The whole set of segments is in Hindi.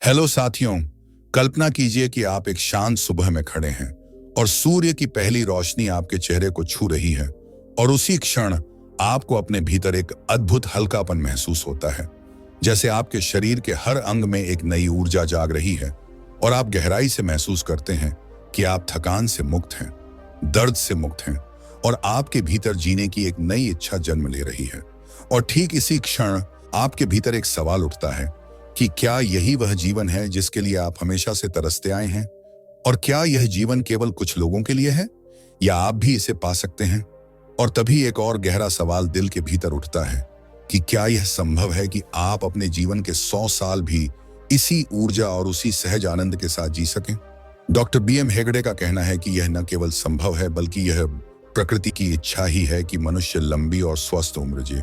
हेलो साथियों, कल्पना कीजिए कि आप एक शांत सुबह में खड़े हैं और सूर्य की पहली रोशनी आपके चेहरे को छू रही है और उसी क्षण आपको अपने भीतर एक अद्भुत हल्कापन महसूस होता है। जैसे आपके शरीर के हर अंग में एक नई ऊर्जा जाग रही है और आप गहराई से महसूस करते हैं कि आप थकान से मुक्त हैं, दर्द से मुक्त हैं और आपके भीतर जीने की एक नई इच्छा जन्म ले रही है। और ठीक इसी क्षण आपके भीतर एक सवाल उठता है कि क्या यही वह जीवन है जिसके लिए आप हमेशा से तरसते आए हैं? और क्या यह जीवन केवल कुछ लोगों के लिए है या आप भी इसे पा सकते हैं? और तभी एक और गहरा सवाल दिल के भीतर उठता है कि क्या यह संभव है कि आप अपने जीवन के 100 साल भी इसी ऊर्जा और उसी सहज आनंद के साथ जी सकें? Doctor B.M. हेगड़े का कहना है कि यह न केवल संभव है बल्कि यह प्रकृति की इच्छा ही है कि मनुष्य लंबी और स्वस्थ उम्र जिए,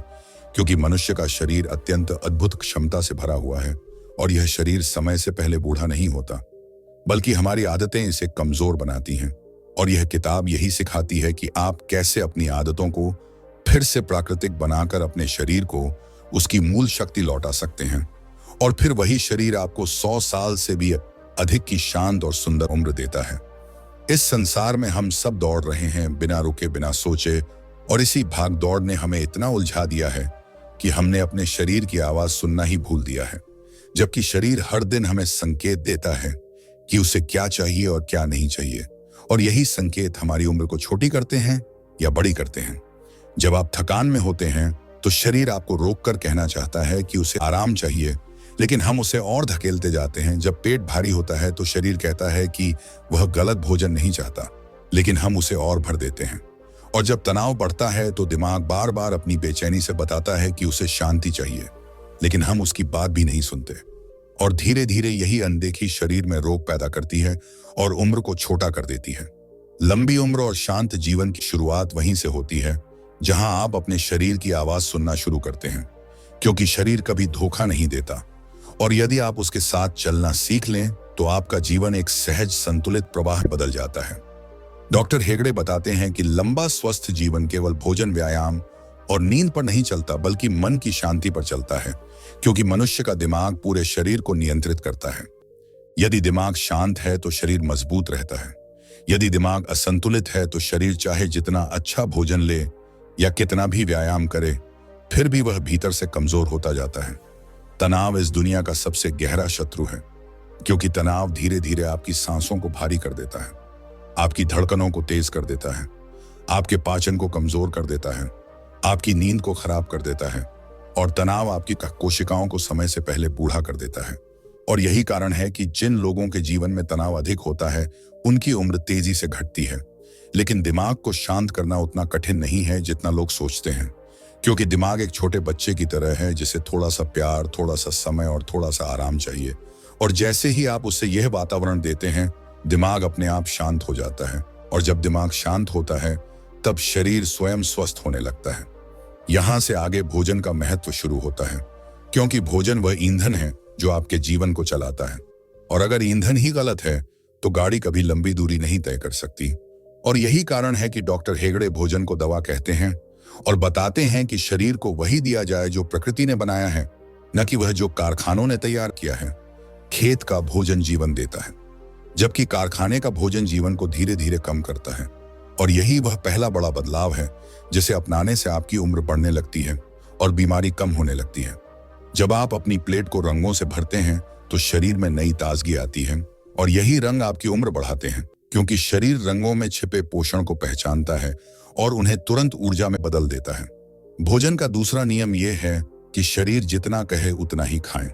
क्योंकि मनुष्य का शरीर अत्यंत अद्भुत क्षमता से भरा हुआ है और यह शरीर समय से पहले बूढ़ा नहीं होता, बल्कि हमारी आदतें इसे कमजोर बनाती हैं। और यह किताब यही सिखाती है कि आप कैसे अपनी आदतों को फिर से प्राकृतिक बनाकर अपने शरीर को उसकी मूल शक्ति लौटा सकते हैं और फिर वही शरीर आपको 100 साल से भी अधिक की शांत और सुंदर उम्र देता है। इस संसार में हम सब दौड़ रहे हैं बिना रुके, बिना सोचे, और इसी भाग दौड़ ने हमें इतना उलझा दिया है कि हमने अपने शरीर की आवाज सुनना ही भूल दिया है, जबकि शरीर हर दिन हमें संकेत देता है कि उसे क्या चाहिए और क्या नहीं चाहिए। और यही संकेत हमारी उम्र को छोटी करते हैं या बड़ी करते हैं। जब आप थकान में होते हैं तो शरीर आपको रोककर कहना चाहता है कि उसे आराम चाहिए, लेकिन हम उसे और धकेलते जाते हैं। जब पेट भारी होता है तो शरीर कहता है कि वह गलत भोजन नहीं चाहता, लेकिन हम उसे और भर देते हैं। और जब तनाव बढ़ता है तो दिमाग बार बार अपनी बेचैनी से बताता है कि उसे शांति चाहिए, लेकिन हम उसकी बात भी नहीं सुनते। और धीरे धीरे यही अनदेखी शरीर में रोग पैदा करती है और उम्र को छोटा कर देती है। लंबी उम्र और शांत जीवन की शुरुआत वहीं से होती है जहां आप अपने शरीर की आवाज सुनना शुरू करते हैं, क्योंकि शरीर कभी धोखा नहीं देता। और यदि आप उसके साथ चलना सीख लें तो आपका जीवन एक सहज संतुलित प्रवाह बदल जाता है। डॉक्टर हेगड़े बताते हैं कि लंबा स्वस्थ जीवन केवल भोजन, व्यायाम और नींद पर नहीं चलता, बल्कि मन की शांति पर चलता है, क्योंकि मनुष्य का दिमाग पूरे शरीर को नियंत्रित करता है। यदि दिमाग शांत है तो शरीर मजबूत रहता है। यदि दिमाग असंतुलित है तो शरीर चाहे जितना अच्छा भोजन ले या कितना भी व्यायाम करे, फिर भी वह भीतर से कमजोर होता जाता है। तनाव इस दुनिया का सबसे गहरा शत्रु है, क्योंकि तनाव धीरे धीरे आपकी सांसों को भारी कर देता है, आपकी धड़कनों को तेज कर देता है, आपके पाचन को कमजोर कर देता है, आपकी नींद को खराब कर देता है, और तनाव आपकी कोशिकाओं को समय से पहले बूढ़ा कर देता है। और यही कारण है कि जिन लोगों के जीवन में तनाव अधिक होता है उनकी उम्र तेजी से घटती है। लेकिन दिमाग को शांत करना उतना कठिन नहीं है जितना लोग सोचते हैं, क्योंकि दिमाग एक छोटे बच्चे की तरह है जिसे थोड़ा सा प्यार, थोड़ा सा समय और थोड़ा सा आराम चाहिए। और जैसे ही आप उसे यह वातावरण देते हैं, दिमाग अपने आप शांत हो जाता है। और जब दिमाग शांत होता है तब शरीर स्वयं स्वस्थ होने लगता है। यहां से आगे भोजन का महत्व शुरू होता है, क्योंकि भोजन वह ईंधन है जो आपके जीवन को चलाता है। और अगर ईंधन ही गलत है तो गाड़ी कभी लंबी दूरी नहीं तय कर सकती। और यही कारण है कि डॉक्टर हेगड़े भोजन को दवा कहते हैं और बताते हैं कि शरीर को वही दिया जाए जो प्रकृति ने बनाया है, न कि वह जो कारखानों ने तैयार किया है। खेत का भोजन जीवन देता है, जबकि कारखाने का भोजन जीवन को धीरे धीरे कम करता है। और यही वह पहला बड़ा बदलाव है जिसे अपनाने से आपकी उम्र बढ़ने लगती है और बीमारी कम होने लगती है। जब आप अपनी प्लेट को रंगों से भरते हैं तो शरीर में नई ताजगी आती है, और यही रंग आपकी उम्र बढ़ाते हैं, क्योंकि शरीर रंगों में छिपे पोषण को पहचानता है और उन्हें तुरंत ऊर्जा में बदल देता है। भोजन का दूसरा नियम यह है कि शरीर जितना कहे उतना ही खाएं,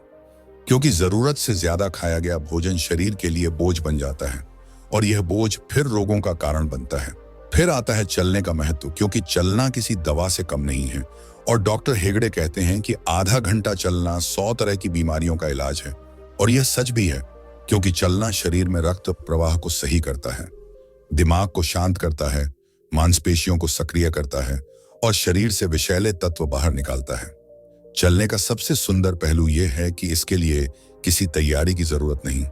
क्योंकि जरूरत से ज्यादा खाया गया भोजन शरीर के लिए बोझ बन जाता है और यह बोझ फिर रोगों का कारण बनता है। फिर आता है चलने का महत्व, क्योंकि चलना किसी दवा से कम नहीं है। और डॉक्टर हेगड़े कहते हैं कि आधा घंटा चलना 100 तरह की बीमारियों का इलाज है। और यह सच भी है, क्योंकि चलना शरीर में रक्त प्रवाह को सही करता है, दिमाग को शांत करता है, मांसपेशियों को सक्रिय करता है और शरीर से विषैले तत्व बाहर निकालता है। चलने का सबसे सुंदर पहलू यह है कि इसके लिए किसी तैयारी की जरूरत नहीं,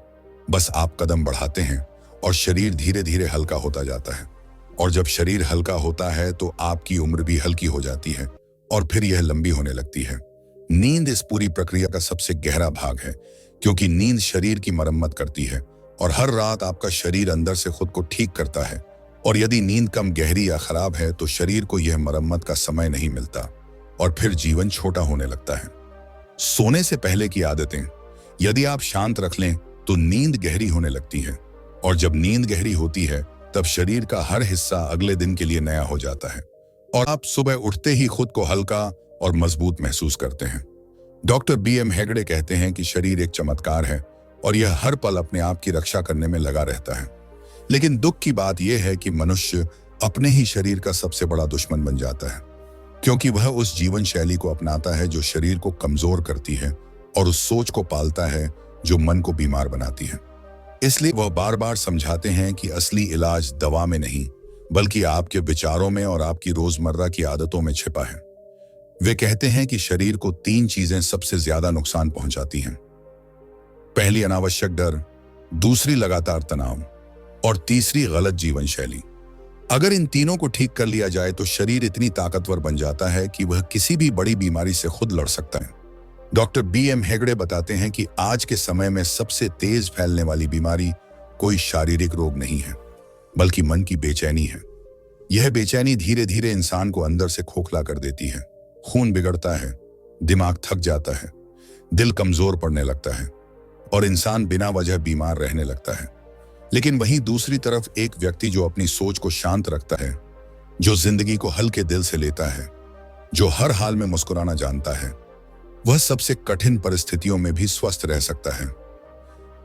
बस आप कदम बढ़ाते हैं और शरीर धीरे धीरे हल्का होता जाता है। और जब शरीर हल्का होता है तो आपकी उम्र भी हल्की हो जाती है और फिर यह लंबी होने लगती है। नींद इस पूरी प्रक्रिया का सबसे गहरा भाग है, क्योंकि नींद शरीर की मरम्मत करती है और हर रात आपका शरीर अंदर से खुद को ठीक करता है। और यदि नींद कम गहरी या खराब है तो शरीर को यह मरम्मत का समय नहीं मिलता और फिर जीवन छोटा होने लगता है। सोने से पहले की आदतें। यदि आप शांत रख लें तो नींद गहरी होने लगती है, और जब नींद गहरी होती है तब शरीर का हर हिस्सा अगले दिन के लिए नया हो जाता है और आप सुबह उठते ही खुद को हल्का और मजबूत महसूस करते हैं। डॉक्टर BM हेगड़े कहते हैं कि शरीर एक चमत्कार है और यह हर पल अपने आप की रक्षा करने में लगा रहता है। लेकिन दुख की बात यह है कि मनुष्य अपने ही शरीर का सबसे बड़ा दुश्मन बन जाता है, क्योंकि वह उस जीवन शैली को अपनाता है जो शरीर को कमजोर करती है और उस सोच को पालता है जो मन को बीमार बनाती है। इसलिए वह बार बार समझाते हैं कि असली इलाज दवा में नहीं बल्कि आपके विचारों में और आपकी रोजमर्रा की आदतों में छिपा है। वे कहते हैं कि शरीर को 3 चीजें सबसे ज्यादा नुकसान पहुंचाती हैं। पहली, अनावश्यक डर, दूसरी, लगातार तनाव और तीसरी, गलत जीवन शैली। अगर इन तीनों को ठीक कर लिया जाए तो शरीर इतनी ताकतवर बन जाता है कि वह किसी भी बड़ी बीमारी से खुद लड़ सकता है। डॉक्टर BM हेगड़े बताते हैं कि आज के समय में सबसे तेज फैलने वाली बीमारी कोई शारीरिक रोग नहीं है बल्कि मन की बेचैनी है। यह बेचैनी धीरे धीरे इंसान को अंदर से खोखला कर देती है। खून बिगड़ता है, दिमाग थक जाता है, दिल कमजोर पड़ने लगता है और इंसान बिना वजह बीमार रहने लगता है। लेकिन वहीं दूसरी तरफ एक व्यक्ति जो अपनी सोच को शांत रखता है, जो जिंदगी को हल्के दिल से लेता है, जो हर हाल में मुस्कुराना जानता है, वह सबसे कठिन परिस्थितियों में भी स्वस्थ रह सकता है,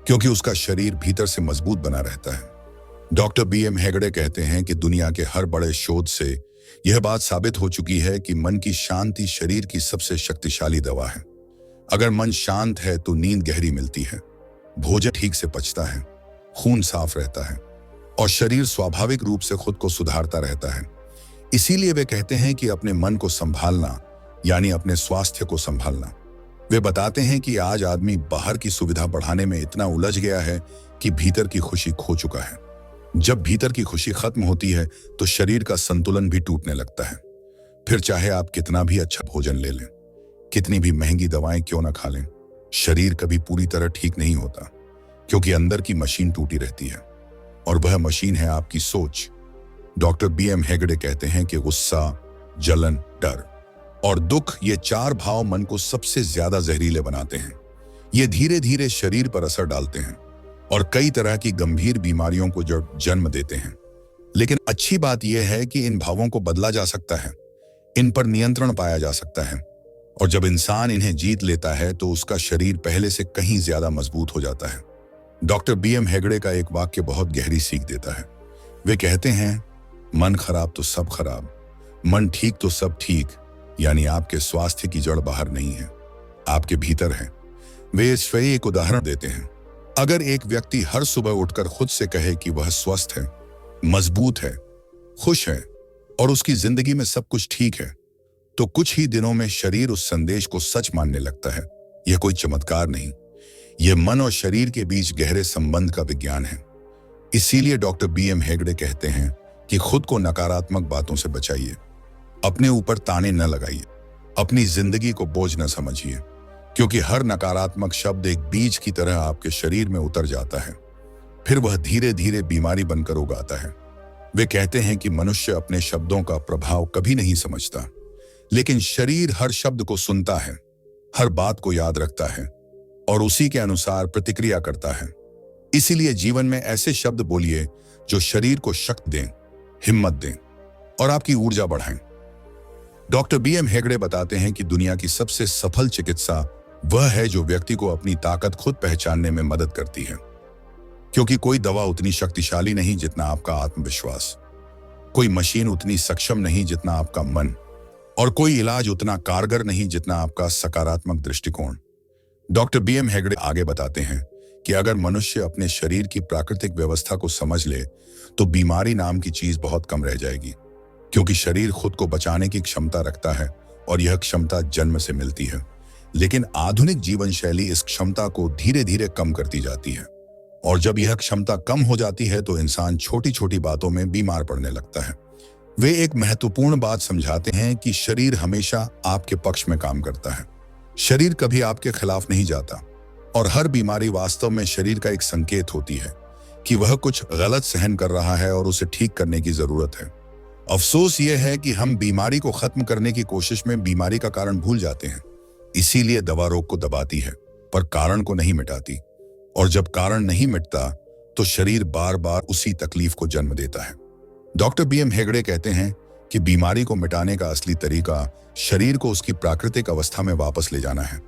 क्योंकि उसका शरीर भीतर से मजबूत बना रहता है। डॉक्टर BM हेगड़े कहते हैं कि दुनिया के हर बड़े शोध से यह बात साबित हो चुकी है कि मन की शांति शरीर की सबसे शक्तिशाली दवा है। अगर मन शांत है तो नींद गहरी मिलती है, भोजन ठीक से पचता है, खून साफ रहता है और शरीर स्वाभाविक रूप से खुद को सुधारता रहता है। इसीलिए वे कहते हैं कि अपने मन को संभालना यानी अपने स्वास्थ्य को संभालना। वे बताते हैं कि आज आदमी बाहर की सुविधा बढ़ाने में इतना उलझ गया है कि भीतर की खुशी खो चुका है। जब भीतर की खुशी खत्म होती है तो शरीर का संतुलन भी टूटने लगता है। फिर चाहे आप कितना भी अच्छा भोजन ले लें, कितनी भी महंगी दवाएं क्यों ना खा लें, शरीर कभी पूरी तरह ठीक नहीं होता, क्योंकि अंदर की मशीन टूटी रहती है और वह मशीन है आपकी सोच। डॉक्टर BM हेगड़े कहते हैं कि गुस्सा, जलन, डर और दुख, ये 4 भाव मन को सबसे ज्यादा जहरीले बनाते हैं। ये धीरे धीरे शरीर पर असर डालते हैं और कई तरह की गंभीर बीमारियों को जन्म देते हैं। लेकिन अच्छी बात यह है कि इन भावों को बदला जा सकता है, इन पर नियंत्रण पाया जा सकता है और जब इंसान इन्हें जीत लेता है तो उसका शरीर पहले से कहीं ज्यादा मजबूत हो जाता है। डॉक्टर BM हेगड़े का एक वाक्य बहुत गहरी सीख देता है। वे कहते हैं, मन खराब तो सब खराब, मन ठीक तो सब ठीक। यानी आपके स्वास्थ्य की जड़ बाहर नहीं है, आपके भीतर है। वे इस पर एक उदाहरण देते हैं। अगर एक व्यक्ति हर सुबह उठकर खुद से कहे कि वह स्वस्थ है, मजबूत है, खुश है और उसकी जिंदगी में सब कुछ ठीक है, तो कुछ ही दिनों में शरीर उस संदेश को सच मानने लगता है। यह कोई चमत्कार नहीं, यह मन और शरीर के बीच गहरे संबंध का विज्ञान है। इसीलिए डॉक्टर BM हेगड़े कहते हैं कि खुद को नकारात्मक बातों से बचाइए, अपने ऊपर ताने न लगाइए, अपनी जिंदगी को बोझ न समझिए, क्योंकि हर नकारात्मक शब्द एक बीज की तरह आपके शरीर में उतर जाता है, फिर वह धीरे धीरे बीमारी बनकर उगाता है। वे कहते हैं कि मनुष्य अपने शब्दों का प्रभाव कभी नहीं समझता, लेकिन शरीर हर शब्द को सुनता है, हर बात को याद रखता है और उसी के अनुसार प्रतिक्रिया करता है। इसीलिए जीवन में ऐसे शब्द बोलिए जो शरीर को शक्ति दें, हिम्मत दें और आपकी ऊर्जा बढ़ाएं। डॉक्टर BM हेगड़े बताते हैं कि दुनिया की सबसे सफल चिकित्सा वह है जो व्यक्ति को अपनी ताकत खुद पहचानने में मदद करती है, क्योंकि कोई दवा उतनी शक्तिशाली नहीं जितना आपका आत्मविश्वास, कोई मशीन उतनी सक्षम नहीं जितना आपका मन और कोई इलाज उतना कारगर नहीं जितना आपका सकारात्मक दृष्टिकोण। डॉक्टर BM हेगड़े आगे बताते हैं कि अगर मनुष्य अपने शरीर की प्राकृतिक व्यवस्था को समझ ले तो बीमारी नाम की चीज बहुत कम रह जाएगी, क्योंकि शरीर खुद को बचाने की क्षमता रखता है और यह क्षमता जन्म से मिलती है। लेकिन आधुनिक जीवन शैली इस क्षमता को धीरे धीरे कम करती जाती है और जब यह क्षमता कम हो जाती है तो इंसान छोटी छोटी बातों में बीमार पड़ने लगता है। वे एक महत्वपूर्ण बात समझाते हैं कि शरीर हमेशा आपके पक्ष में काम करता है। शरीर कभी आपके खिलाफ नहीं जाता। और हर बीमारी वास्तव में शरीर का एक संकेत होती है कि वह कुछ गलत सहन कर रहा है और उसे ठीक करने की जरूरत है। अफसोस यह है कि हम बीमारी को खत्म करने की कोशिश में बीमारी का कारण भूल जाते हैं। इसीलिए दवा रोग को दबाती है पर कारण को नहीं मिटाती, और जब कारण नहीं मिटता तो शरीर बार बार उसी तकलीफ को जन्म देता है। डॉक्टर BM हेगड़े कहते हैं कि बीमारी को मिटाने का असली तरीका शरीर को उसकी प्राकृतिक अवस्था में वापस ले जाना है,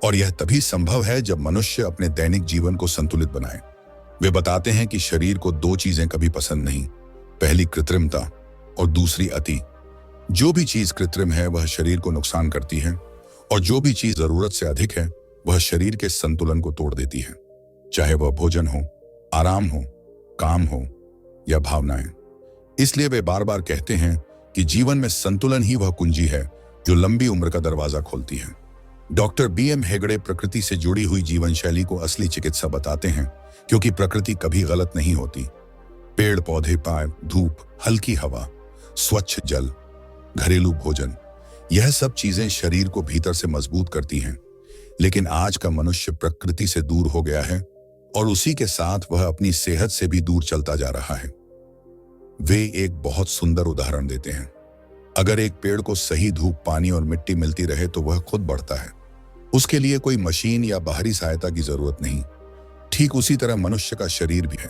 और यह तभी संभव है जब मनुष्य अपने दैनिक जीवन को संतुलित बनाए। वे बताते हैं कि शरीर को दो चीजें कभी पसंद नहीं, पहली कृत्रिमता और दूसरी अति। जो भी चीज कृत्रिम है वह शरीर को नुकसान करती है, और जो भी चीज जरूरत से अधिक है वह शरीर के संतुलन को तोड़ देती है, चाहे वह भोजन हो, आराम हो, काम हो या भावनाएं। इसलिए वे बार बार कहते हैं कि जीवन में संतुलन ही वह कुंजी है जो लंबी उम्र का दरवाजा खोलती है। डॉक्टर BM हेगड़े प्रकृति से जुड़ी हुई जीवन शैली को असली चिकित्सा बताते हैं, क्योंकि प्रकृति कभी गलत नहीं होती। पेड़ पौधे, पाए, धूप, हल्की हवा, स्वच्छ जल, घरेलू भोजन, यह सब चीजें शरीर को भीतर से मजबूत करती हैं। लेकिन आज का मनुष्य प्रकृति से दूर हो गया है और उसी के साथ वह अपनी सेहत से भी दूर चलता जा रहा है। वे एक बहुत सुंदर उदाहरण देते हैं। अगर एक पेड़ को सही धूप, पानी और मिट्टी मिलती रहे तो वह खुद बढ़ता है। उसके लिए कोई मशीन या बाहरी सहायता की जरूरत नहीं। ठीक उसी तरह मनुष्य का शरीर भी है।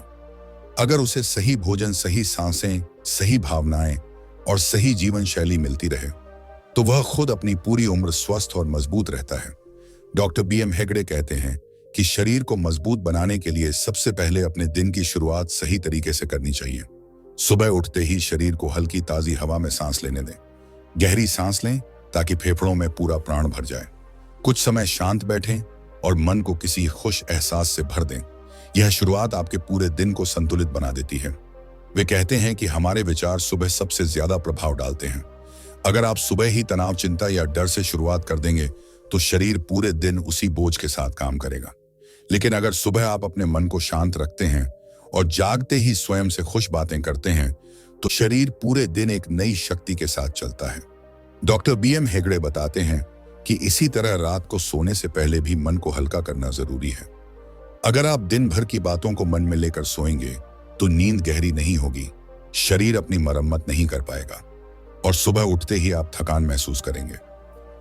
अगर उसे सही भोजन, सही सांसें, सही भावनाएं और सही जीवन शैली मिलती रहे तो वह खुद अपनी पूरी उम्र स्वस्थ और मजबूत रहता है। डॉक्टर BM हेगड़े कहते हैं कि शरीर को मजबूत बनाने के लिए सबसे पहले अपने दिन की शुरुआत सही तरीके से करनी चाहिए। सुबह उठते ही शरीर को हल्की ताजी हवा में सांस लेने दें। गहरी सांस लें ताकि फेफड़ों में पूरा प्राण भर जाए। कुछ समय शांत बैठें और मन को किसी खुश एहसास से भर दें। यह शुरुआत आपके पूरे दिन को संतुलित बना देती है। वे कहते हैं कि हमारे विचार सुबह सबसे ज्यादा प्रभाव डालते हैं। अगर आप सुबह ही तनाव, चिंता या डर से शुरुआत कर देंगे तो शरीर पूरे दिन उसी बोझ के साथ काम करेगा। लेकिन अगर सुबह आप अपने मन को शांत रखते हैं और जागते ही स्वयं से खुश बातें करते हैं तो शरीर पूरे दिन एक नई शक्ति के साथ चलता है। डॉक्टर BM हेगड़े बताते हैं कि इसी तरह रात को सोने से पहले भी मन को हल्का करना जरूरी है। अगर आप दिन भर की बातों को मन में लेकर सोएंगे तो नींद गहरी नहीं होगी, शरीर अपनी मरम्मत नहीं कर पाएगा और सुबह उठते ही आप थकान महसूस करेंगे।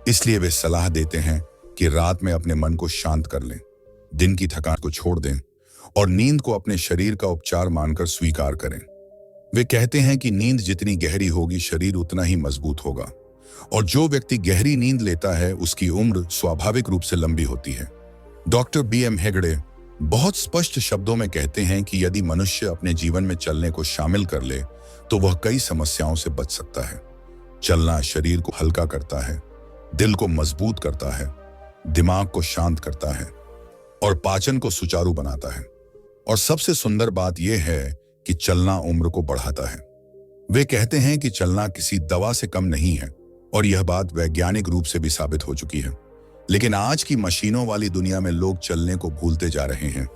इसलिए वे सलाह देते हैं कि रात में अपने मन को शांत कर लें, दिन की थकान को छोड़ दें और नींद को अपने शरीर का उपचार मानकर स्वीकार करें। वे कहते हैं कि नींद जितनी गहरी होगी शरीर उतना ही मजबूत होगा, और जो व्यक्ति गहरी नींद लेता है उसकी उम्र स्वाभाविक रूप से लंबी होती है। डॉक्टर BM हेगड़े बहुत स्पष्ट शब्दों में कहते हैं कि यदि मनुष्य अपने जीवन में चलने को शामिल कर ले तो वह कई समस्याओं से बच सकता है। चलना शरीर को हल्का करता है, दिल को मजबूत करता है, दिमाग को शांत करता है और पाचन को सुचारू बनाता है। और सबसे सुंदर बात यह है कि चलना उम्र को बढ़ाता है। वे कहते हैं कि चलना किसी दवा से कम नहीं है, और यह बात वैज्ञानिक रूप से भी साबित हो चुकी है। लेकिन आज की मशीनों वाली दुनिया में लोग चलने को भूलते जा रहे हैं।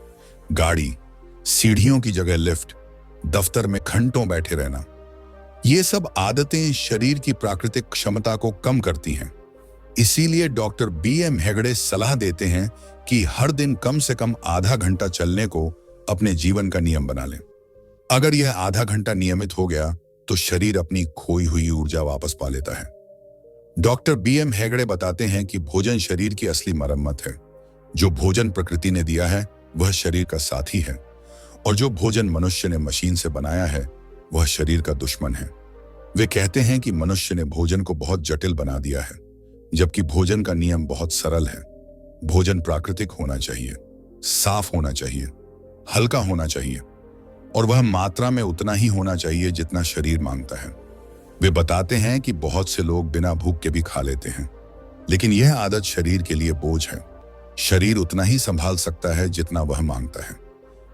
गाड़ी, सीढ़ियों की जगह लिफ्ट, दफ्तर में घंटों बैठे रहना, ये सब आदतें शरीर की प्राकृतिक क्षमता को कम करती हैं। इसीलिए डॉक्टर BM हेगड़े सलाह देते हैं कि हर दिन कम से कम आधा घंटा चलने को अपने जीवन का नियम बना लें। अगर यह आधा घंटा नियमित हो गया तो शरीर अपनी खोई हुई ऊर्जा वापस पा लेता है। डॉक्टर BM हेगड़े बताते हैं कि भोजन शरीर की असली मरम्मत है। जो भोजन प्रकृति ने दिया है वह शरीर का साथी है, और जो भोजन मनुष्य ने मशीन से बनाया है वह शरीर का दुश्मन है। वे कहते हैं कि मनुष्य ने भोजन को बहुत जटिल बना दिया है, जबकि भोजन का नियम बहुत सरल है। भोजन प्राकृतिक होना चाहिए, साफ होना चाहिए, हल्का होना चाहिए, और वह मात्रा में उतना ही होना चाहिए जितना शरीर मांगता है। वे बताते हैं कि बहुत से लोग बिना भूख के भी खा लेते हैं, लेकिन यह आदत शरीर के लिए बोझ है। शरीर उतना ही संभाल सकता है जितना वह मांगता है।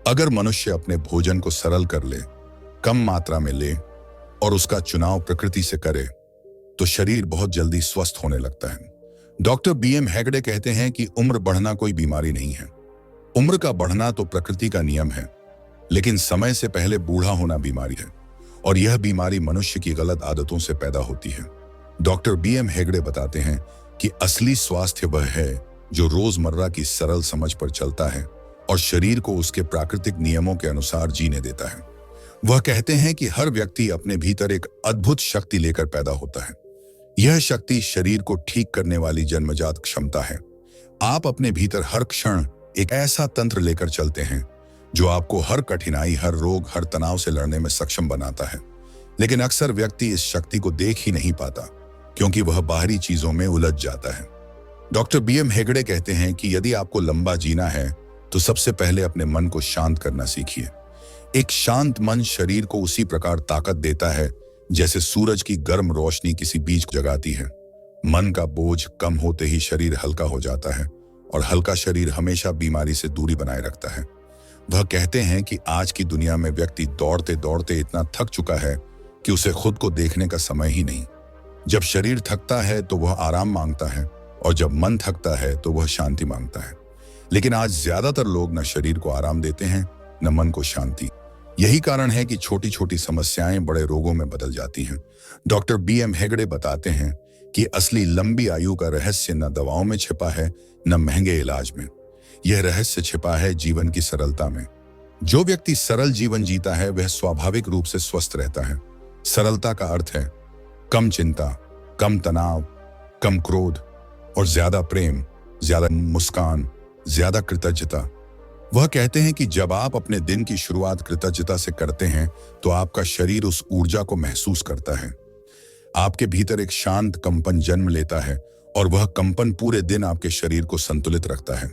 अगर मनुष्य अपने भोजन को सरल कर ले, कम मात्रा में ले और उसका चुनाव प्रकृति से करे तो शरीर बहुत जल्दी स्वस्थ होने लगता है। डॉक्टर BM हेगड़े कहते हैं कि उम्र बढ़ना कोई बीमारी नहीं है। उम्र का बढ़ना तो प्रकृति का नियम है, लेकिन समय से पहले बूढ़ा होना बीमारी है, और यह बीमारी मनुष्य की गलत आदतों से पैदा होती है। डॉक्टर BM हेगड़े बताते हैं कि असली स्वास्थ्य वह है जो रोजमर्रा की सरल समझ पर चलता है और शरीर को उसके प्राकृतिक नियमों के अनुसार जीने देता है। वह कहते हैं कि हर व्यक्ति अपने भीतर एक अद्भुत शक्ति लेकर पैदा होता है। यह शक्ति शरीर को ठीक करने वाली जन्मजात क्षमता है। आप अपने भीतर हर क्षण एक ऐसा तंत्र लेकर चलते हैं जो आपको हर कठिनाई, हर रोग, हर तनाव से लड़ने में सक्षम बनाता है। लेकिन अक्सर व्यक्ति इस शक्ति को देख ही नहीं पाता क्योंकि वह बाहरी चीजों में उलझ जाता है। डॉक्टर BM हेगड़े कहते हैं कि यदि आपको लंबा जीना है तो सबसे पहले अपने मन को शांत करना सीखिए। एक शांत मन शरीर को उसी प्रकार ताकत देता है जैसे सूरज की गर्म रोशनी किसी बीज को जगाती है। मन का बोझ कम होते ही शरीर हल्का हो जाता है और हल्का शरीर हमेशा बीमारी से दूरी बनाए रखता है। वह कहते हैं कि आज की दुनिया में व्यक्ति दौड़ते दौड़ते इतना थक चुका है कि उसे खुद को देखने का समय ही नहीं। जब शरीर थकता है तो वह आराम मांगता है और जब मन थकता है तो वह शांति मांगता है। लेकिन आज ज्यादातर लोग न शरीर को आराम देते हैं न मन को शांति। यही कारण है कि छोटी छोटी समस्याएं बड़े रोगों में बदल जाती हैं। डॉक्टर BM हेगड़े बताते हैं कि असली लंबी आयु का रहस्य न दवाओं में छिपा है न महंगे इलाज में। यह रहस्य छिपा है जीवन की सरलता में। जो व्यक्ति सरल जीवन जीता है वह स्वाभाविक रूप से स्वस्थ रहता है। सरलता का अर्थ है कम चिंता, कम तनाव, कम क्रोध और ज्यादा प्रेम, ज्यादा मुस्कान, ज्यादा कृतज्ञता। वह कहते हैं कि जब आप अपने दिन की शुरुआत कृतज्ञता से करते हैं तो आपका शरीर उस ऊर्जा को महसूस करता है। आपके भीतर एक शांत कंपन जन्म लेता है और वह कंपन पूरे दिन आपके शरीर को संतुलित रखता है।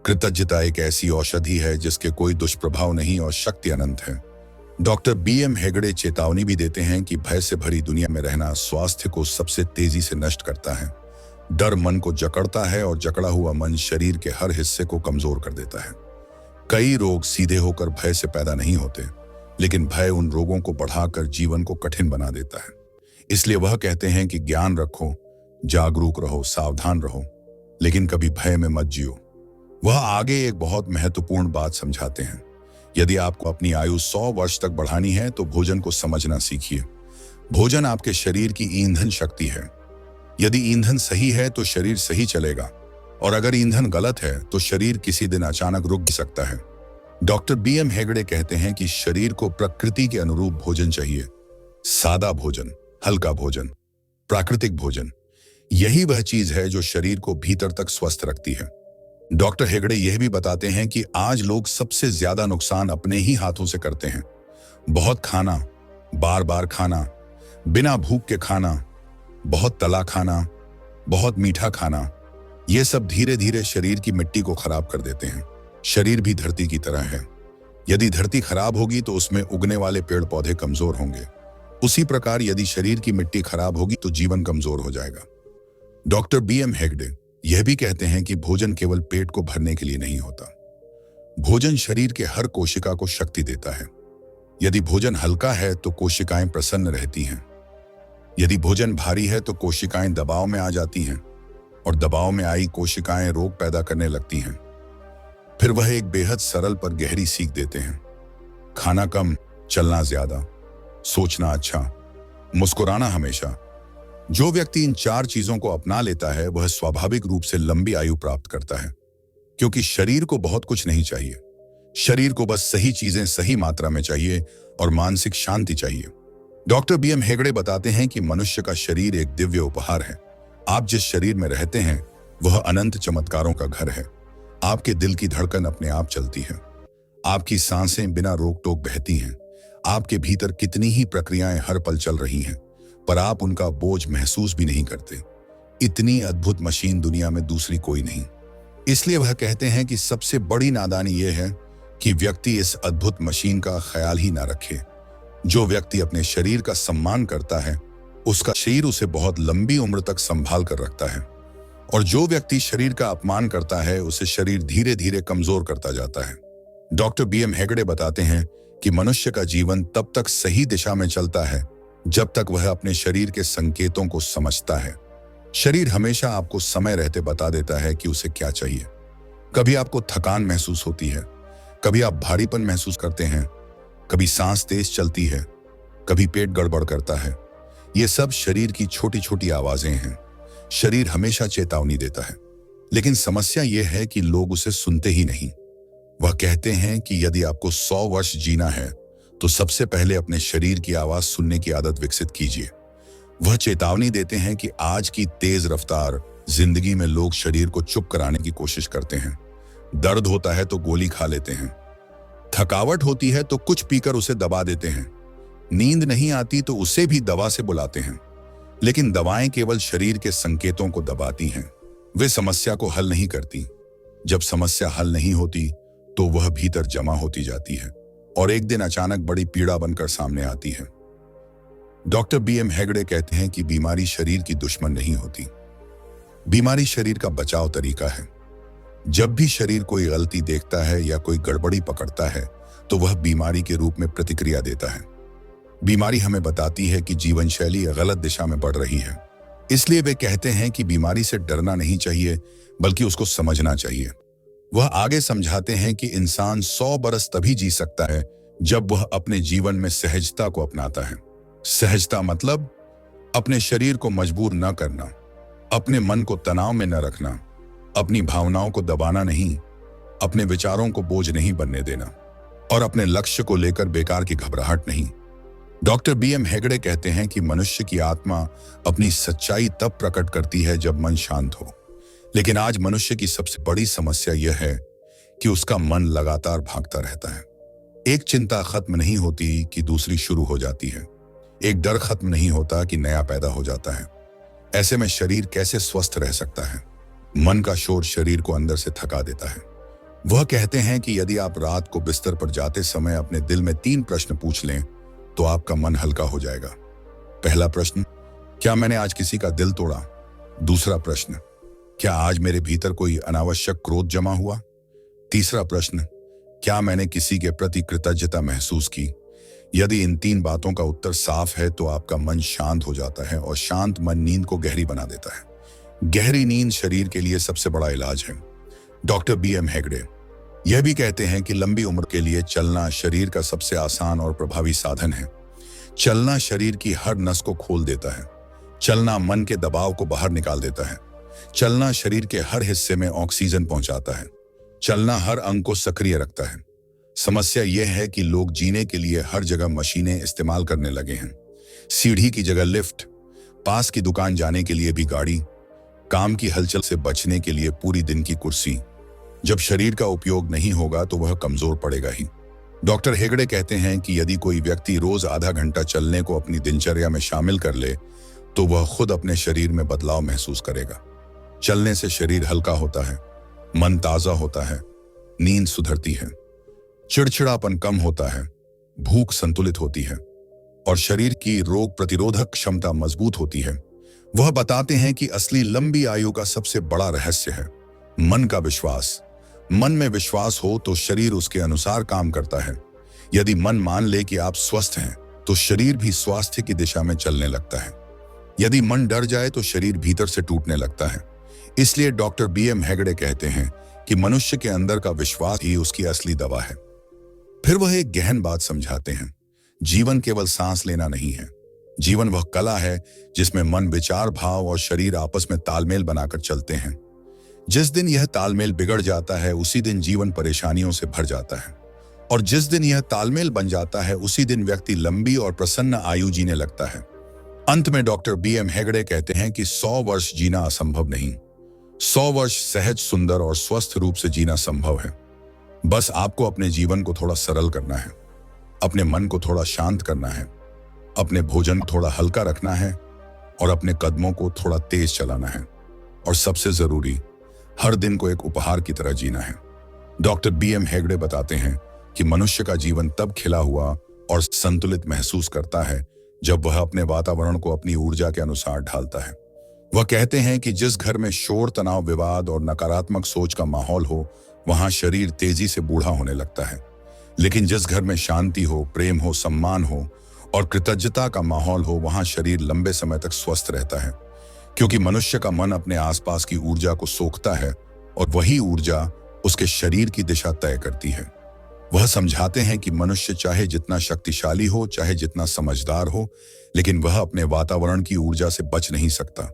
कृतज्ञता एक ऐसी औषधि है जिसके कोई दुष्प्रभाव नहीं और शक्ति अनंत है। डॉक्टर BM हेगड़े चेतावनी भी देते हैं कि भय से भरी दुनिया में रहना स्वास्थ्य को सबसे तेजी से नष्ट करता है। डर मन को जकड़ता है और जकड़ा हुआ मन शरीर के हर हिस्से को कमजोर कर देता है। कई रोग सीधे होकर भय से पैदा नहीं होते, लेकिन भय उन रोगों को बढ़ाकर जीवन को कठिन बना देता है। इसलिए वह कहते हैं कि ज्ञान रखो, जागरूक रहो, सावधान रहो, लेकिन कभी भय में मत जियो। वह आगे एक बहुत महत्वपूर्ण बात समझाते हैं। यदि आपको अपनी आयु 100 वर्ष तक बढ़ानी है तो भोजन को समझना सीखिए। भोजन आपके शरीर की ईंधन शक्ति है। यदि ईंधन सही है तो शरीर सही चलेगा और अगर ईंधन गलत है तो शरीर किसी दिन अचानक रुक भी सकता है। डॉक्टर BM हेगड़े कहते हैं कि शरीर को प्रकृति के अनुरूप भोजन चाहिए। सादा भोजन, हल्का भोजन, प्राकृतिक भोजन, यही वह चीज है जो शरीर को भीतर तक स्वस्थ रखती है। डॉक्टर हेगड़े यह भी बताते हैं कि आज लोग सबसे ज्यादा नुकसान अपने ही हाथों से करते हैं। बहुत खाना, बार बार खाना, बिना भूख के खाना, बहुत तला खाना, बहुत मीठा खाना, ये सब धीरे धीरे शरीर की मिट्टी को खराब कर देते हैं। शरीर भी धरती की तरह है। यदि धरती खराब होगी तो उसमें उगने वाले पेड़ पौधे कमजोर होंगे। उसी प्रकार यदि शरीर की मिट्टी खराब होगी तो जीवन कमजोर हो जाएगा। डॉक्टर BM हेगड़े यह भी कहते हैं कि भोजन केवल पेट को भरने के लिए नहीं होता। भोजन शरीर के हर कोशिका को शक्ति देता है। यदि भोजन हल्का है तो कोशिकाएं प्रसन्न रहती हैं। यदि भोजन भारी है तो कोशिकाएं दबाव में आ जाती हैं और दबाव में आई कोशिकाएं रोग पैदा करने लगती हैं। फिर वह एक बेहद सरल पर गहरी सीख देते हैं। खाना कम, चलना ज्यादा, सोचना अच्छा, मुस्कुराना हमेशा। जो व्यक्ति इन 4 चीजों को अपना लेता है वह स्वाभाविक रूप से लंबी आयु प्राप्त करता है, क्योंकि शरीर को बहुत कुछ नहीं चाहिए। शरीर को बस सही चीजें सही मात्रा में चाहिए और मानसिक शांति चाहिए। डॉक्टर BM हेगड़े बताते हैं कि मनुष्य का शरीर एक दिव्य उपहार है। आप जिस शरीर में रहते हैं वह अनंत चमत्कारों का घर है। आपके दिल की धड़कन अपने आप चलती है। आपकी सांसें बिना रोक टोक बहती हैं। आपके भीतर कितनी ही प्रक्रियाएं हर पल चल रही हैं, पर आप उनका बोझ महसूस भी नहीं करते। इतनी अद्भुत मशीन दुनिया में दूसरी कोई नहीं। इसलिए वह कहते हैं कि सबसे बड़ी नादानी यह है कि व्यक्ति इस अद्भुत मशीन का ख्याल ही ना रखे। जो व्यक्ति अपने शरीर का सम्मान करता है उसका शरीर उसे बहुत लंबी उम्र तक संभाल कर रखता है, और जो व्यक्ति शरीर का अपमान करता है उसे शरीर धीरे धीरे कमजोर करता जाता है। डॉक्टर BM हेगड़े बताते हैं कि मनुष्य का जीवन तब तक सही दिशा में चलता है जब तक वह अपने शरीर के संकेतों को समझता है। शरीर हमेशा आपको समय रहते बता देता है कि उसे क्या चाहिए। कभी आपको थकान महसूस होती है, कभी आप भारीपन महसूस करते हैं, कभी सांस तेज चलती है, कभी पेट गड़बड़ करता है। ये सब शरीर की छोटी छोटी आवाजें हैं। शरीर हमेशा चेतावनी देता है। लेकिन समस्या यह है कि लोग उसे सुनते ही नहीं। वह कहते हैं कि यदि आपको 100 वर्ष जीना है तो सबसे पहले अपने शरीर की आवाज सुनने की आदत विकसित कीजिए। वह चेतावनी देते हैं कि आज की तेज रफ्तार जिंदगी में लोग शरीर को चुप कराने की कोशिश करते हैं। दर्द होता है तो गोली खा लेते हैं, थकावट होती है तो कुछ पीकर उसे दबा देते हैं, नींद नहीं आती तो उसे भी दवा से बुलाते हैं। लेकिन दवाएं केवल शरीर के संकेतों को दबाती हैं, वे समस्या को हल नहीं करती। जब समस्या हल नहीं होती तो वह भीतर जमा होती जाती है और एक दिन अचानक बड़ी पीड़ा बनकर सामने आती है। डॉक्टर बीएम हेगड़े कहते हैं कि बीमारी शरीर की दुश्मन नहीं होती, बीमारी शरीर का बचाव तरीका है। जब भी शरीर कोई गलती देखता है या कोई गड़बड़ी पकड़ता है तो वह बीमारी के रूप में प्रतिक्रिया देता है। बीमारी हमें बताती है कि जीवन शैली गलत दिशा में बढ़ रही है। इसलिए वे कहते हैं कि बीमारी से डरना नहीं चाहिए बल्कि उसको समझना चाहिए। वह आगे समझाते हैं कि इंसान 100 बरस तभी जी सकता है जब वह अपने जीवन में सहजता को अपनाता है। सहजता मतलब अपने शरीर को मजबूर न करना, अपने मन को तनाव में न रखना, अपनी भावनाओं को दबाना नहीं, अपने विचारों को बोझ नहीं बनने देना और अपने लक्ष्य को लेकर बेकार की घबराहट नहीं। डॉक्टर बीएम हेगड़े कहते हैं कि मनुष्य की आत्मा अपनी सच्चाई तब प्रकट करती है जब मन शांत हो। लेकिन आज मनुष्य की सबसे बड़ी समस्या यह है कि उसका मन लगातार भागता रहता है। एक चिंता खत्म नहीं होती कि दूसरी शुरू हो जाती है, एक डर खत्म नहीं होता कि नया पैदा हो जाता है। ऐसे में शरीर कैसे स्वस्थ रह सकता है? मन का शोर शरीर को अंदर से थका देता है। वह कहते हैं कि यदि आप रात को बिस्तर पर जाते समय अपने दिल में 3 प्रश्न पूछ लें तो आपका मन हल्का हो जाएगा। पहला प्रश्न, क्या मैंने आज किसी का दिल तोड़ा? दूसरा प्रश्न, क्या आज मेरे भीतर कोई अनावश्यक क्रोध जमा हुआ? तीसरा प्रश्न, क्या मैंने किसी के प्रति कृतज्ञता महसूस की? यदि इन 3 बातों का उत्तर साफ है तो आपका मन शांत हो जाता है और शांत मन नींद को गहरी बना देता है। गहरी नींद शरीर के लिए सबसे बड़ा इलाज है। डॉक्टर बीएम हेगड़े यह भी कहते हैं कि लंबी उम्र के लिए चलना शरीर का सबसे आसान और प्रभावी साधन है। चलना शरीर की हर नस को खोल देता है, चलना मन के दबाव को बाहर निकाल देता है, चलना शरीर के हर हिस्से में ऑक्सीजन पहुंचाता है, चलना हर अंग को सक्रिय रखता है। समस्या यह है कि लोग जीने के लिए हर जगह मशीनें इस्तेमाल करने लगे हैं। सीढ़ी की जगह लिफ्ट, पास की दुकान जाने के लिए भी गाड़ी, काम की हलचल से बचने के लिए पूरी दिन की कुर्सी। जब शरीर का उपयोग नहीं होगा तो वह कमजोर पड़ेगा ही। डॉक्टर हेगड़े कहते हैं कि यदि कोई व्यक्ति रोज आधा घंटा चलने को अपनी दिनचर्या में शामिल कर ले तो वह खुद अपने शरीर में बदलाव महसूस करेगा। चलने से शरीर हल्का होता है, मन ताजा होता है, नींद सुधरती है, चिड़चिड़ापन कम होता है, भूख संतुलित होती है और शरीर की रोग प्रतिरोधक क्षमता मजबूत होती है। वह बताते हैं कि असली लंबी आयु का सबसे बड़ा रहस्य है मन का विश्वास। मन में विश्वास हो तो शरीर उसके अनुसार काम करता है। यदि मन मान ले कि आप स्वस्थ हैं तो शरीर भी स्वास्थ्य की दिशा में चलने लगता है। यदि मन डर जाए तो शरीर भीतर से टूटने लगता है। इसलिए डॉक्टर बीएम हेगड़े कहते हैं कि मनुष्य के अंदर का विश्वास ही उसकी असली दवा है। फिर वह एक गहन बात समझाते हैं, जीवन केवल सांस लेना नहीं है, जीवन वह कला है जिसमें मन, विचार, भाव और शरीर आपस में तालमेल बनाकर चलते हैं। जिस दिन यह तालमेल बिगड़ जाता है उसी दिन जीवन परेशानियों से भर जाता है और जिस दिन यह तालमेल बन जाता है उसी दिन व्यक्ति लंबी और प्रसन्न आयु जीने लगता है। अंत में डॉक्टर बीएम हेगड़े कहते हैं कि 100 वर्ष जीना असंभव नहीं, 100 वर्ष सहज, सुंदर और स्वस्थ रूप से जीना संभव है। बस आपको अपने जीवन को थोड़ा सरल करना है, अपने मन को थोड़ा शांत करना है, अपने भोजन को थोड़ा हल्का रखना है और अपने कदमों को थोड़ा तेज चलाना है और सबसे जरूरी, हर दिन को एक उपहार की तरह जीना है। डॉक्टर बीएम हेगड़े बताते हैं कि मनुष्य का जीवन तब खिला हुआ और संतुलित महसूस करता है जब वह अपने वातावरण को अपनी ऊर्जा के अनुसार ढालता है। वह कहते हैं कि जिस घर में शोर, तनाव, विवाद और नकारात्मक सोच का माहौल हो वहां शरीर तेजी से बूढ़ा होने लगता है। लेकिन जिस घर में शांति हो, प्रेम हो, सम्मान हो और कृतज्ञता का माहौल हो वहां शरीर लंबे समय तक स्वस्थ रहता है, क्योंकि मनुष्य का मन अपने आसपास की ऊर्जा को सोखता है और वही ऊर्जा उसके शरीर की दिशा तय करती है। वह समझाते हैं कि मनुष्य चाहे जितना शक्तिशाली हो, चाहे जितना समझदार हो, लेकिन वह अपने वातावरण की ऊर्जा से बच नहीं सकता।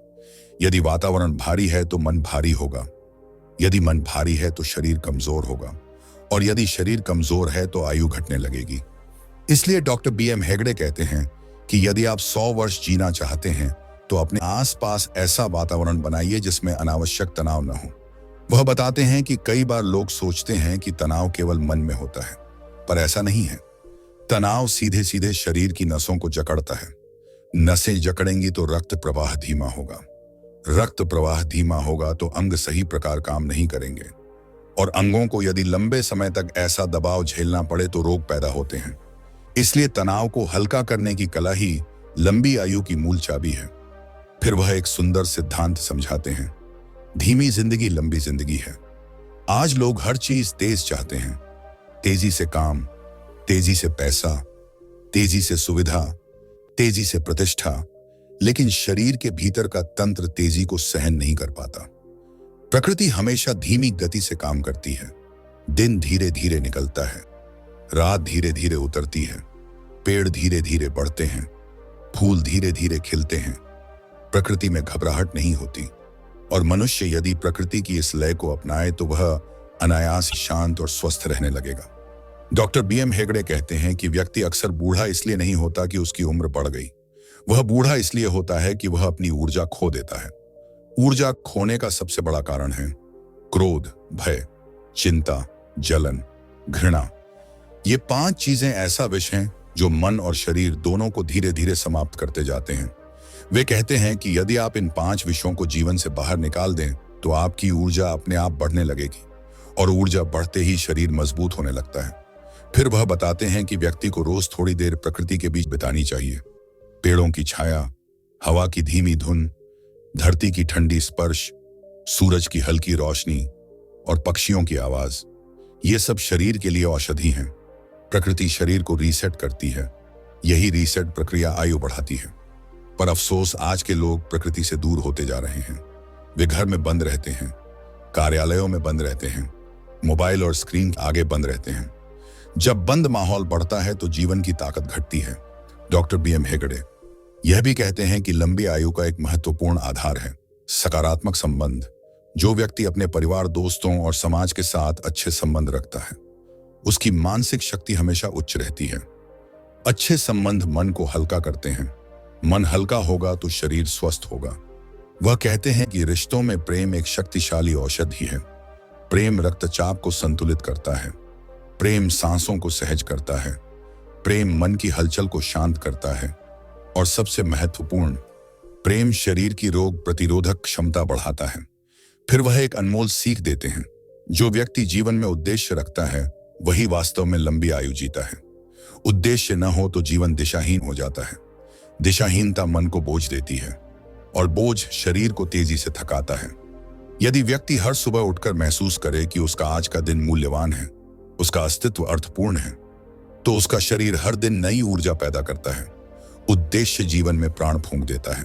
यदि वातावरण भारी है तो मन भारी होगा, यदि मन भारी है तो शरीर कमजोर होगा, और यदि शरीर कमजोर है तो आयु घटने लगेगी। इसलिए डॉक्टर बीएम हेगड़े कहते हैं कि यदि आप 100 वर्ष जीना चाहते हैं तो अपने आसपास ऐसा वातावरण बनाइए जिसमें अनावश्यक तनाव न हो। वह बताते हैं कि कई बार लोग सोचते हैं कि तनाव केवल मन में होता है, पर ऐसा नहीं है। तनाव सीधे सीधे शरीर की नसों को जकड़ता है। नसें जकड़ेंगी तो रक्त प्रवाह धीमा होगा। रक्त प्रवाह धीमा होगा तो अंग सही प्रकार काम नहीं करेंगे, और अंगों को यदि लंबे समय तक ऐसा दबाव झेलना पड़े तो रोग पैदा होते हैं। इसलिए तनाव को हल्का करने की कला ही लंबी आयु की मूल चाबी है। फिर वह एक सुंदर सिद्धांत समझाते हैं, धीमी जिंदगी लंबी जिंदगी है। आज लोग हर चीज तेज चाहते हैं, तेजी से काम, तेजी से पैसा, तेजी से सुविधा, तेजी से प्रतिष्ठा, लेकिन शरीर के भीतर का तंत्र तेजी को सहन नहीं कर पाता। प्रकृति हमेशा धीमी गति से काम करती है। दिन धीरे धीरे निकलता है, रात धीरे धीरे उतरती है, पेड़ धीरे धीरे बढ़ते हैं, फूल धीरे धीरे खिलते हैं। प्रकृति में घबराहट नहीं होती, और मनुष्य यदि प्रकृति की इस लय को अपनाए तो वह अनायास शांत और स्वस्थ रहने लगेगा। डॉक्टर बीएम हेगड़े कहते हैं कि व्यक्ति अक्सर बूढ़ा इसलिए नहीं होता कि उसकी उम्र बढ़ गई, वह बूढ़ा इसलिए होता है कि वह अपनी ऊर्जा खो देता है। ऊर्जा खोने का सबसे बड़ा कारण है क्रोध, भय, चिंता, जलन, घृणा। ये 5 चीजें ऐसा विष हैं जो मन और शरीर दोनों को धीरे धीरे समाप्त करते जाते हैं। वे कहते हैं कि यदि आप इन 5 विषयों को जीवन से बाहर निकाल दें तो आपकी ऊर्जा अपने आप बढ़ने लगेगी, और ऊर्जा बढ़ते ही शरीर मजबूत होने लगता है। फिर वह बताते हैं कि व्यक्ति को रोज थोड़ी देर प्रकृति के बीच बितानी चाहिए। पेड़ों की छाया, हवा की धीमी धुन, धरती की ठंडी स्पर्श, सूरज की हल्की रोशनी और पक्षियों की आवाज, ये सब शरीर के लिए औषधि हैं। प्रकृति शरीर को रीसेट करती है। यही रीसेट प्रक्रिया आयु बढ़ाती है। पर अफसोस, आज के लोग प्रकृति से दूर होते जा रहे हैं। वे घर में बंद रहते हैं, कार्यालयों में बंद रहते हैं, मोबाइल और स्क्रीन आगे बंद रहते हैं। जब बंद माहौल बढ़ता है तो जीवन की ताकत घटती है। डॉक्टर बीएम हेगड़े यह भी कहते हैं कि लंबी आयु का एक महत्वपूर्ण आधार है सकारात्मक संबंध। जो व्यक्ति अपने परिवार, दोस्तों और समाज के साथ अच्छे संबंध रखता है, उसकी मानसिक शक्ति हमेशा उच्च रहती है। अच्छे संबंध मन को हल्का करते हैं। मन हल्का होगा तो शरीर स्वस्थ होगा। वह कहते हैं कि रिश्तों में प्रेम एक शक्तिशाली औषधि है। प्रेम रक्तचाप को संतुलित करता है, प्रेम सांसों को सहज करता है, प्रेम मन की हलचल को शांत करता है, और सबसे महत्वपूर्ण, प्रेम शरीर की रोग प्रतिरोधक क्षमता बढ़ाता है। फिर वह एक अनमोल सीख देते हैं, जो व्यक्ति जीवन में उद्देश्य रखता है वही वास्तव में लंबी आयु जीता है। उद्देश्य न हो तो जीवन दिशाहीन हो जाता है। दिशाहीनता मन को बोझ देती है, और बोझ शरीर को तेजी से थकाता है। यदि व्यक्ति हर सुबह उठकर महसूस करे कि उसका आज का दिन मूल्यवान है, उसका अस्तित्व अर्थपूर्ण है, तो उसका शरीर हर दिन नई ऊर्जा पैदा करता है। उद्देश्य जीवन में प्राण फूंक देता है।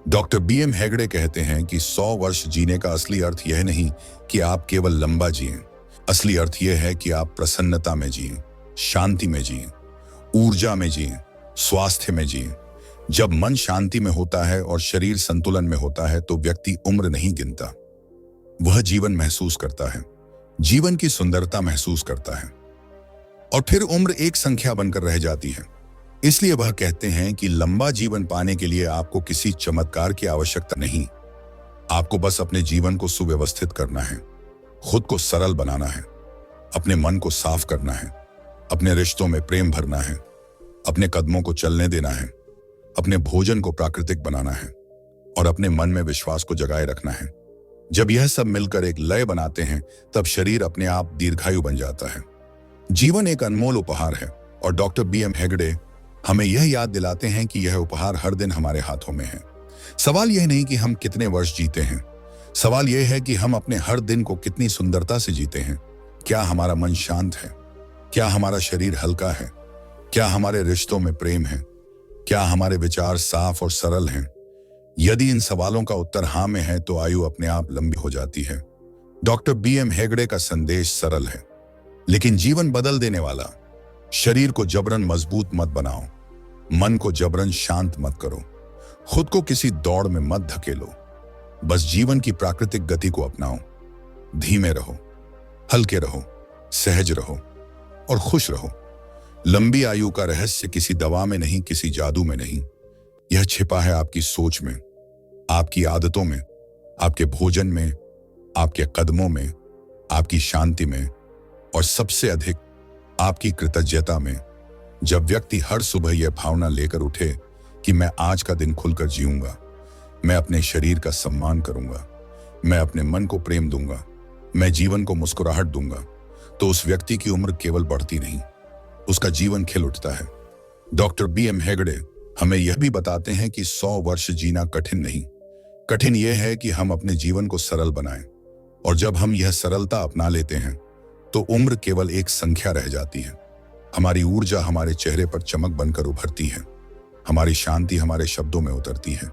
डॉक्टर बीएम हेगड़े कहते हैं कि 100 वर्ष जीने का असली अर्थ यह नहीं कि आप केवल लंबा जिएं। असली अर्थ यह है कि आप प्रसन्नता में जिएं, शांति में जिएं, ऊर्जा में जिएं, स्वास्थ्य में जिएं। जब मन शांति में होता है और शरीर संतुलन में होता है तो व्यक्ति उम्र नहीं गिनता, वह जीवन महसूस करता है, जीवन की सुंदरता महसूस करता है, और फिर उम्र एक संख्या बनकर रह जाती है। इसलिए वह कहते हैं कि लंबा जीवन पाने के लिए आपको किसी चमत्कार की आवश्यकता नहीं। आपको बस अपने जीवन को सुव्यवस्थित करना है, खुद को सरल बनाना है, अपने मन को साफ करना है, अपने रिश्तों में प्रेम भरना है, अपने कदमों को चलने देना है, अपने भोजन को प्राकृतिक बनाना है, और अपने मन में विश्वास को जगाए रखना है। जब यह सब मिलकर एक लय बनाते हैं तब शरीर अपने आप दीर्घायु बन जाता है। जीवन एक अनमोल उपहार है, और डॉक्टर बीएम हेगड़े हमें यह याद दिलाते हैं कि यह उपहार हर दिन हमारे हाथों में है। सवाल यह नहीं कि हम कितने वर्ष जीते हैं, सवाल यह है कि हम अपने हर दिन को कितनी सुंदरता से जीते हैं। क्या हमारा मन शांत है? क्या हमारा शरीर हल्का है? क्या हमारे रिश्तों में प्रेम है? क्या हमारे विचार साफ और सरल हैं? यदि इन सवालों का उत्तर हाँ में है तो आयु अपने आप लंबी हो जाती है। डॉक्टर बीएम हेगड़े का संदेश सरल है लेकिन जीवन बदल देने वाला। शरीर को जबरन मजबूत मत बनाओ, मन को जबरन शांत मत करो, खुद को किसी दौड़ में मत धकेलो, बस जीवन की प्राकृतिक गति को अपनाओ। धीमे रहो, हल्के रहो, सहज रहो और खुश रहो। लंबी आयु का रहस्य किसी दवा में नहीं, किसी जादू में नहीं, यह छिपा है आपकी सोच में, आपकी आदतों में, आपके भोजन में, आपके कदमों में, आपकी शांति में और सबसे अधिक आपकी कृतज्ञता में। जब व्यक्ति हर सुबह यह भावना लेकर उठे कि मैं आज का दिन खुलकर जीऊंगा, मैं अपने शरीर का सम्मान करूंगा, मैं अपने मन को प्रेम दूंगा, मैं जीवन को मुस्कुराहट दूंगा, तो उस व्यक्ति की उम्र केवल बढ़ती नहीं, उसका जीवन खिल उठता है। डॉक्टर BM हेगड़े हमें यह भी बताते हैं कि 100 वर्ष जीना कठिन नहीं, कठिन यह है कि हम अपने जीवन को सरल बनाएं। और जब हम यह सरलता अपना लेते हैं तो उम्र केवल एक संख्या रह जाती है। हमारी ऊर्जा हमारे चेहरे पर चमक बनकर उभरती है, हमारी शांति हमारे शब्दों में उतरती है,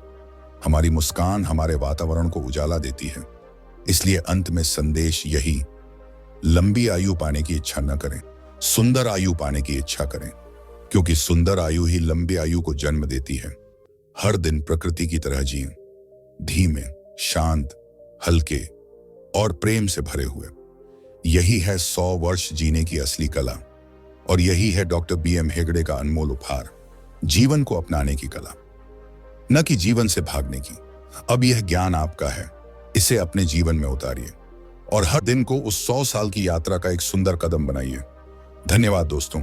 हमारी मुस्कान हमारे वातावरण को उजाला देती है। इसलिए अंत में संदेश यही, लंबी आयु पाने की इच्छा न करें, सुंदर आयु पाने की इच्छा करें, क्योंकि सुंदर आयु ही लंबी आयु को जन्म देती है। हर दिन प्रकृति की तरह जिएं, धीमे, शांत, हल्के और प्रेम से भरे हुए। यही है 100 वर्ष जीने की असली कला और यही है डॉक्टर BM हेगड़े का अनमोल उपहार, जीवन को अपनाने की कला, न कि जीवन से भागने की। अब यह ज्ञान आपका है, इसे अपने जीवन में उतारिए और हर दिन को उस 100 साल की यात्रा का एक सुंदर कदम बनाइए। धन्यवाद दोस्तों।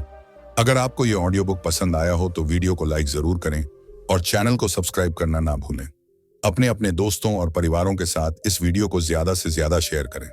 अगर आपको यह ऑडियो बुक पसंद आया हो तो वीडियो को लाइक जरूर करें और चैनल को सब्सक्राइब करना ना भूलें। अपने दोस्तों और परिवारों के साथ इस वीडियो को ज्यादा से ज्यादा शेयर करें।